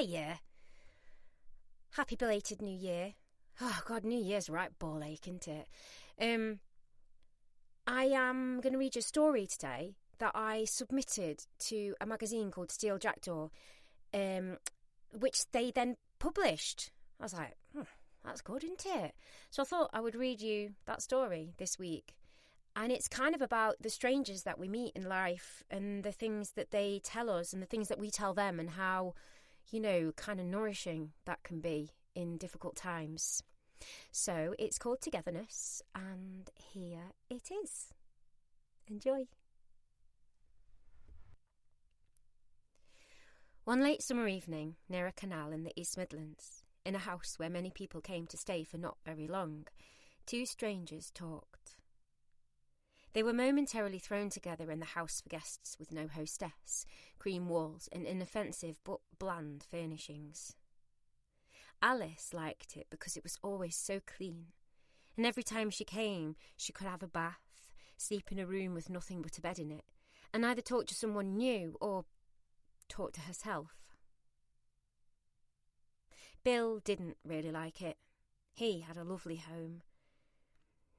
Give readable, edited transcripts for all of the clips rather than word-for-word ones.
Hiya. Happy belated New Year. Oh, God, New Year's a right ball ache, isn't it? I am going to read you a story today that I submitted to a magazine called Steel Jackdaw, which they then published. I was like, that's good, isn't it? So I thought I would read you that story this week. And it's kind of about the strangers that we meet in life and the things that they tell us and the things that we tell them and how, kind of nourishing that can be in difficult times. So it's called Togetherness, and here it is. Enjoy. One late summer evening near a canal in the East Midlands, in a house where many people came to stay for not very long, two strangers talked. They were momentarily thrown together in the house for guests with no hostess, cream walls and inoffensive but bland furnishings. Alice liked it because it was always so clean, and every time she came she could have a bath, sleep in a room with nothing but a bed in it, and either talk to someone new or talk to herself. Bill didn't really like it. He had a lovely home,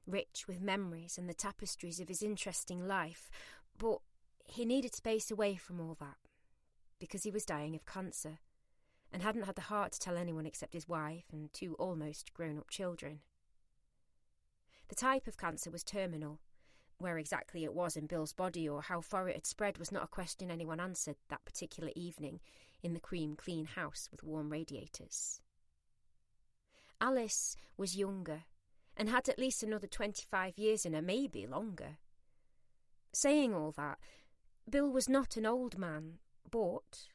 rich with memories and the tapestries of his interesting life, but he needed space away from all that because he was dying of cancer and hadn't had the heart to tell anyone except his wife and two almost grown-up children. The type of cancer was terminal. Where exactly it was in Bill's body or how far it had spread was not a question anyone answered that particular evening in the cream-clean house with warm radiators. Alice was younger and had at least another 25 years in her, maybe longer. Saying all that, Bill was not an old man, but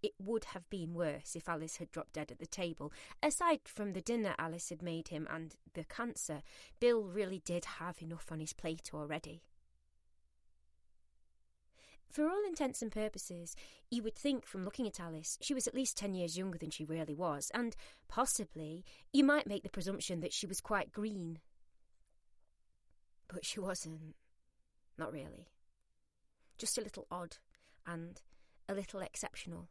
it would have been worse if Alice had dropped dead at the table. Aside from the dinner Alice had made him and the cancer, Bill really did have enough on his plate already. For all intents and purposes, you would think from looking at Alice she was at least 10 years younger than she really was, and possibly you might make the presumption that she was quite green. But she wasn't. Not really. Just a little odd and a little exceptional.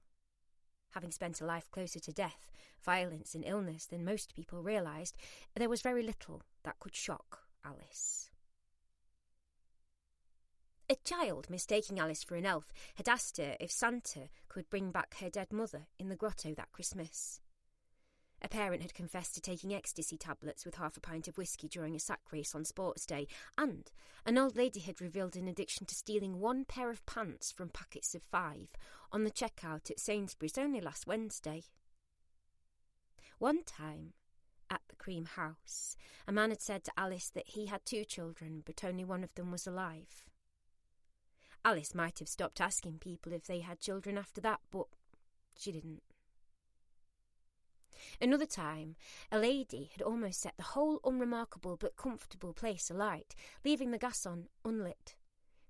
Having spent a life closer to death, violence and illness than most people realised, there was very little that could shock Alice. A child, mistaking Alice for an elf, had asked her if Santa could bring back her dead mother in the grotto that Christmas. A parent had confessed to taking ecstasy tablets with half a pint of whiskey during a sack race on Sports Day, and an old lady had revealed an addiction to stealing one pair of pants from packets of 5 on the checkout at Sainsbury's only last Wednesday. One time, at the Cream House, a man had said to Alice that he had 2 children, but only one of them was alive. Alice might have stopped asking people if they had children after that, but she didn't. Another time, a lady had almost set the whole unremarkable but comfortable place alight, leaving the gas on unlit,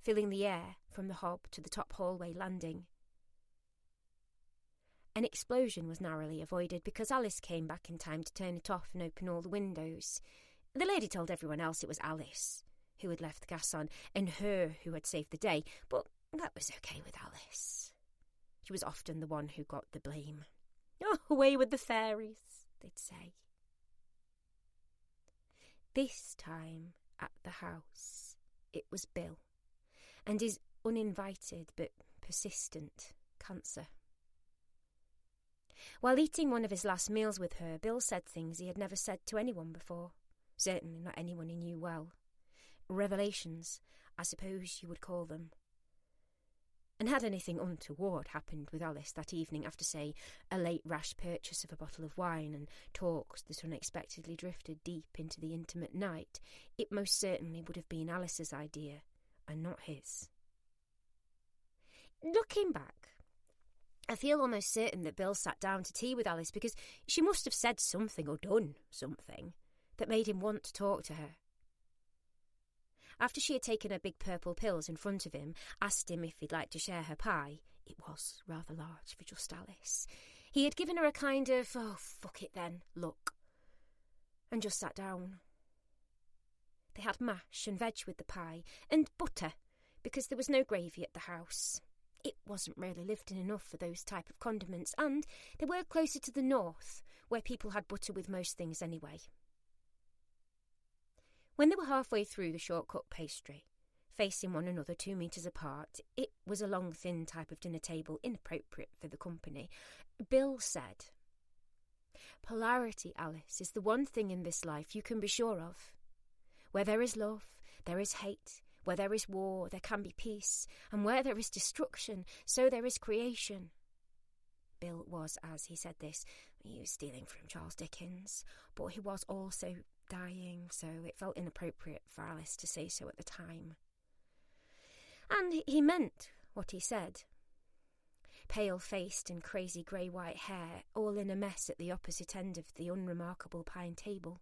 filling the air from the hob to the top hallway landing. An explosion was narrowly avoided because Alice came back in time to turn it off and open all the windows. The lady told everyone else it was Alice who had left the gas on and her who had saved the day, but that was okay with Alice. She was often the one who got the blame. Oh, away with the fairies, they'd say. This time at the house, it was Bill and his uninvited but persistent cancer. While eating one of his last meals with her, Bill said things he had never said to anyone before, certainly not anyone he knew well. Revelations, I suppose you would call them. And had anything untoward happened with Alice that evening after, say, a late rash purchase of a bottle of wine and talks that unexpectedly drifted deep into the intimate night, it most certainly would have been Alice's idea and not his. Looking back, I feel almost certain that Bill sat down to tea with Alice because she must have said something or done something that made him want to talk to her. After she had taken her big purple pills in front of him, asked him if he'd like to share her pie — it was rather large for just Alice — he had given her a kind of, oh, fuck it then, look, and just sat down. They had mash and veg with the pie, and butter, because there was no gravy at the house. it wasn't really lived in enough for those type of condiments, and they were closer to the north, where people had butter with most things anyway. When they were halfway through the shortcut pastry, facing one another 2 meters apart, it was a long, thin type of dinner table, inappropriate for the company, Bill said, "Polarity, Alice, is the one thing in this life you can be sure of. Where there is love, there is hate. Where there is war, there can be peace. And where there is destruction, so there is creation." Bill was, as he said this, he was stealing from Charles Dickens, but he was also dying, so it felt inappropriate for Alice to say so at the time. And he meant what he said. Pale-faced and crazy grey-white hair, all in a mess at the opposite end of the unremarkable pine table.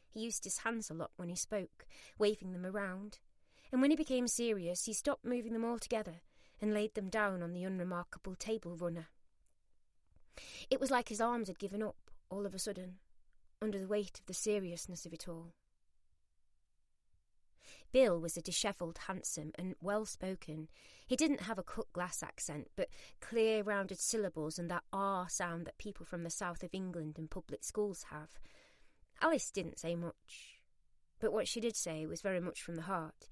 He used his hands a lot when he spoke, waving them around, and when he became serious, he stopped moving them all together and laid them down on the unremarkable table runner. It was like his arms had given up, all of a sudden, under the weight of the seriousness of it all. Bill was a dishevelled, handsome and well-spoken. He didn't have a cut-glass accent, but clear, rounded syllables and that R sound that people from the south of England and public schools have. Alice didn't say much, but what she did say was very much from the heart,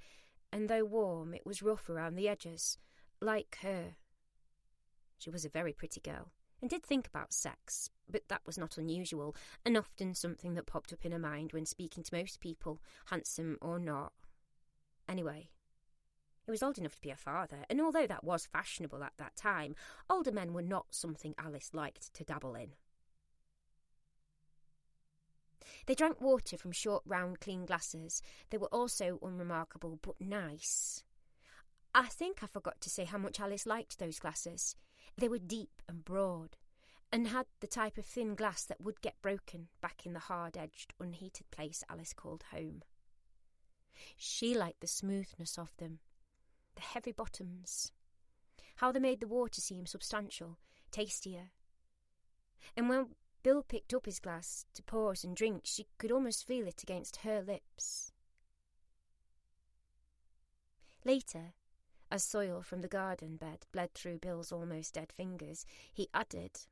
and though warm, it was rough around the edges, like her. She was a very pretty girl, and did think about sex, but that was not unusual, and often something that popped up in her mind when speaking to most people, handsome or not. Anyway, he was old enough to be a father, and although that was fashionable at that time, older men were not something Alice liked to dabble in. They drank water from short, round, clean glasses. They were also unremarkable, but nice. I think I forgot to say how much Alice liked those glasses. They were deep and broad, and had the type of thin glass that would get broken back in the hard-edged, unheated place Alice called home. She liked the smoothness of them, the heavy bottoms, how they made the water seem substantial, tastier. And when Bill picked up his glass to pause and drink, she could almost feel it against her lips. Later, as soil from the garden bed bled through Bill's almost dead fingers, he added,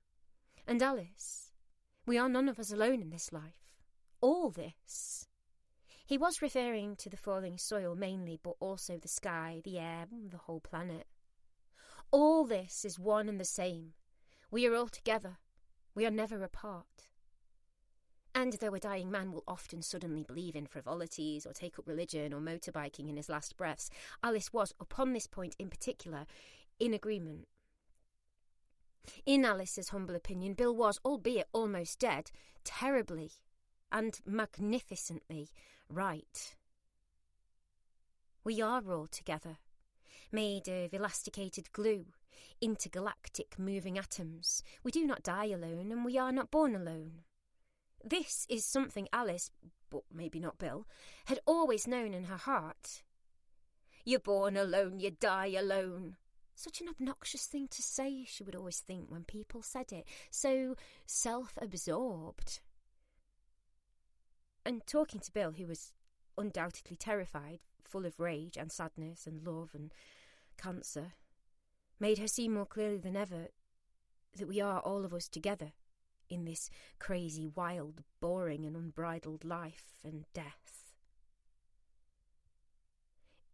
"And Alice, we are none of us alone in this life. All this." He was referring to the falling soil mainly, but also the sky, the air, the whole planet. "All this is one and the same. We are all together. We are never apart." And though a dying man will often suddenly believe in frivolities or take up religion or motorbiking in his last breaths, Alice was, upon this point in particular, in agreement. In Alice's humble opinion, Bill was, albeit almost dead, terribly and magnificently right. We are all together, made of elasticated glue, intergalactic moving atoms. We do not die alone, and we are not born alone. This is something Alice, but maybe not Bill, had always known in her heart. "You're born alone, you die alone." Such an obnoxious thing to say, she would always think when people said it, so self-absorbed. And talking to Bill, who was undoubtedly terrified, full of rage and sadness and love and cancer, made her see more clearly than ever that we are all of us together in this crazy, wild, boring and unbridled life and death.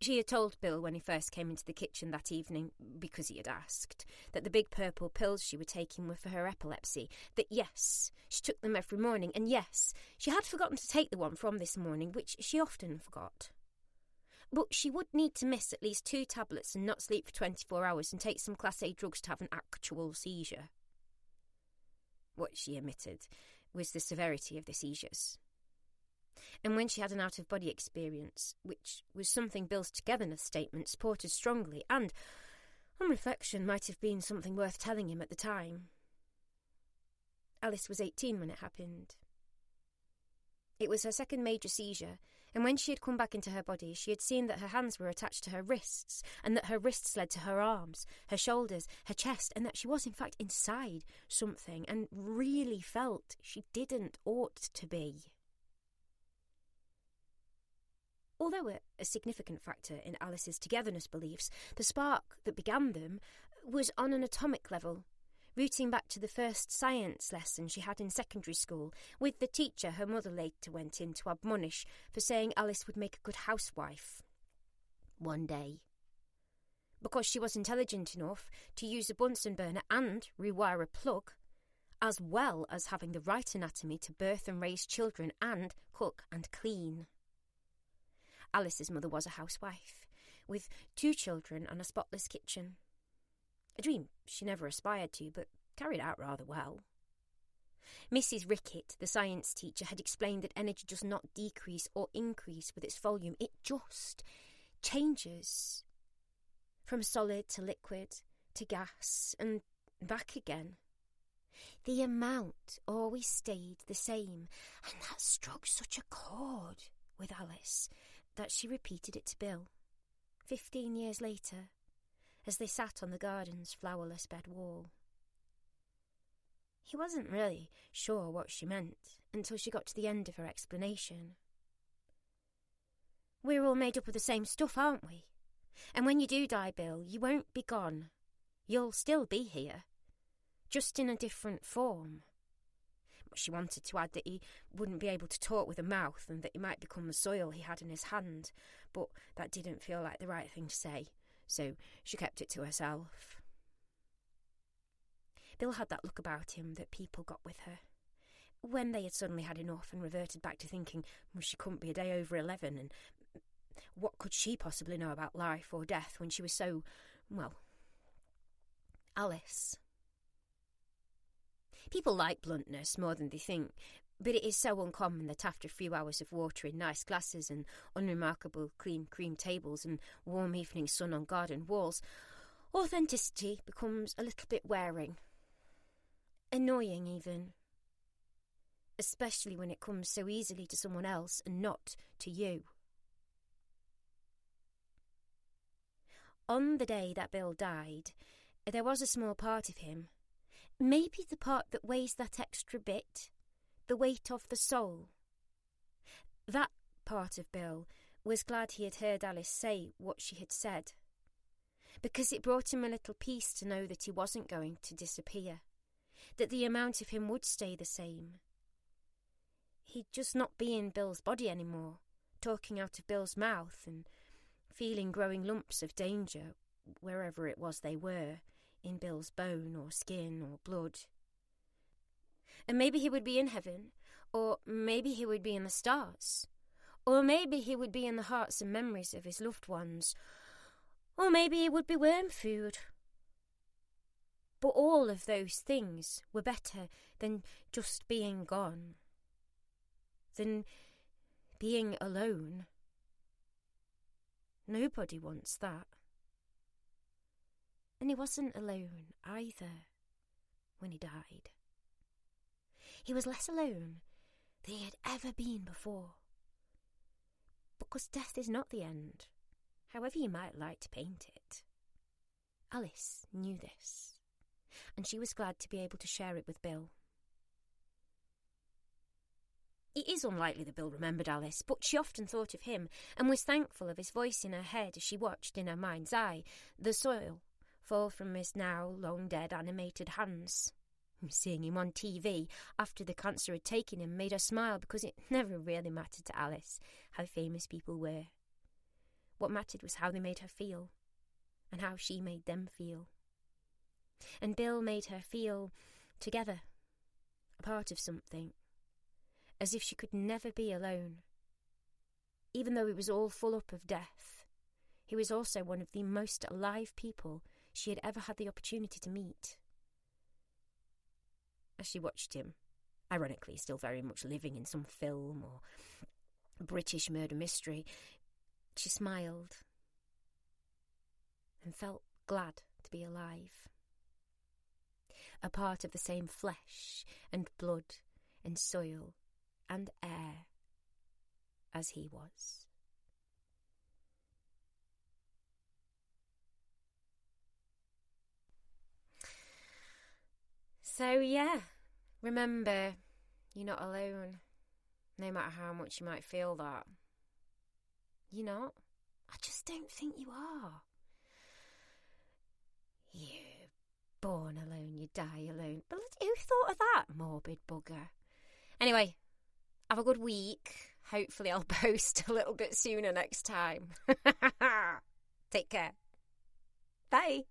She had told Bill when he first came into the kitchen that evening, because he had asked, that the big purple pills she was taking were for her epilepsy, that yes, she took them every morning, and yes, she had forgotten to take the one from this morning, which she often forgot. But she would need to miss at least 2 tablets and not sleep for 24 hours and take some Class A drugs to have an actual seizure. What she omitted was the severity of the seizures. And when she had an out-of-body experience, which was something Bill's Togetherness statement supported strongly, and, on reflection, might have been something worth telling him at the time. Alice was 18 when it happened. It was her second major seizure, and when she had come back into her body, she had seen that her hands were attached to her wrists, and that her wrists led to her arms, her shoulders, her chest, and that she was in fact inside something, and really felt she didn't ought to be. Although a significant factor in Alice's togetherness beliefs, the spark that began them was on an atomic level, rooting back to the first science lesson she had in secondary school, with the teacher her mother later went in to admonish for saying Alice would make a good housewife one day. Because she was intelligent enough to use a Bunsen burner and rewire a plug, as well as having the right anatomy to birth and raise children and cook and clean. Alice's mother was a housewife, with 2 children and a spotless kitchen. A dream she never aspired to, but carried out rather well. Mrs. Rickett, the science teacher, had explained that energy does not decrease or increase with its volume. It just changes from solid to liquid to gas and back again. The amount always stayed the same, and that struck such a chord with Alice that she repeated it to Bill, 15 years later, as they sat on the garden's flowerless bed wall. He wasn't really sure what she meant until she got to the end of her explanation. We're all made up of the same stuff, aren't we? And when you do die, Bill, you won't be gone. You'll still be here, just in a different form. She wanted to add that he wouldn't be able to talk with a mouth and that he might become the soil he had in his hand, but that didn't feel like the right thing to say, so she kept it to herself. Bill had that look about him that people got with her, when they had suddenly had enough and reverted back to thinking she couldn't be a day over 11, and what could she possibly know about life or death when she was so, Alice. People like bluntness more than they think, but it is so uncommon that after a few hours of water in nice glasses and unremarkable clean cream tables and warm evening sun on garden walls, authenticity becomes a little bit wearing. Annoying even. Especially when it comes so easily to someone else and not to you. On the day that Bill died, there was a small part of him, maybe the part that weighs that extra bit, the weight of the soul. That part of Bill was glad he had heard Alice say what she had said, because it brought him a little peace to know that he wasn't going to disappear, that the amount of him would stay the same. He'd just not be in Bill's body anymore, talking out of Bill's mouth and feeling growing lumps of danger wherever it was they were, in Bill's bone or skin or blood. And maybe he would be in heaven, or maybe he would be in the stars, or maybe he would be in the hearts and memories of his loved ones, or maybe he would be worm food. But all of those things were better than just being gone, than being alone. Nobody wants that. And he wasn't alone either when he died. He was less alone than he had ever been before. Because death is not the end, however you might like to paint it. Alice knew this, and she was glad to be able to share it with Bill. It is unlikely that Bill remembered Alice, but she often thought of him and was thankful of his voice in her head as she watched in her mind's eye the soil fall from his now long-dead animated hands. Seeing him on TV after the cancer had taken him made her smile, because it never really mattered to Alice how famous people were. What mattered was how they made her feel, and how she made them feel. And Bill made her feel together, a part of something, as if she could never be alone. Even though it was all full up of death, he was also one of the most alive people she had ever had the opportunity to meet. As she watched him, ironically still very much living in some film or British murder mystery, she smiled and felt glad to be alive. A part of the same flesh and blood and soil and air as he was. So yeah, remember, you're not alone, no matter how much you might feel that. You're not? I just don't think you are. You born alone, you die alone. But who thought of that, morbid bugger? Anyway, have a good week. Hopefully I'll post a little bit sooner next time. Take care. Bye.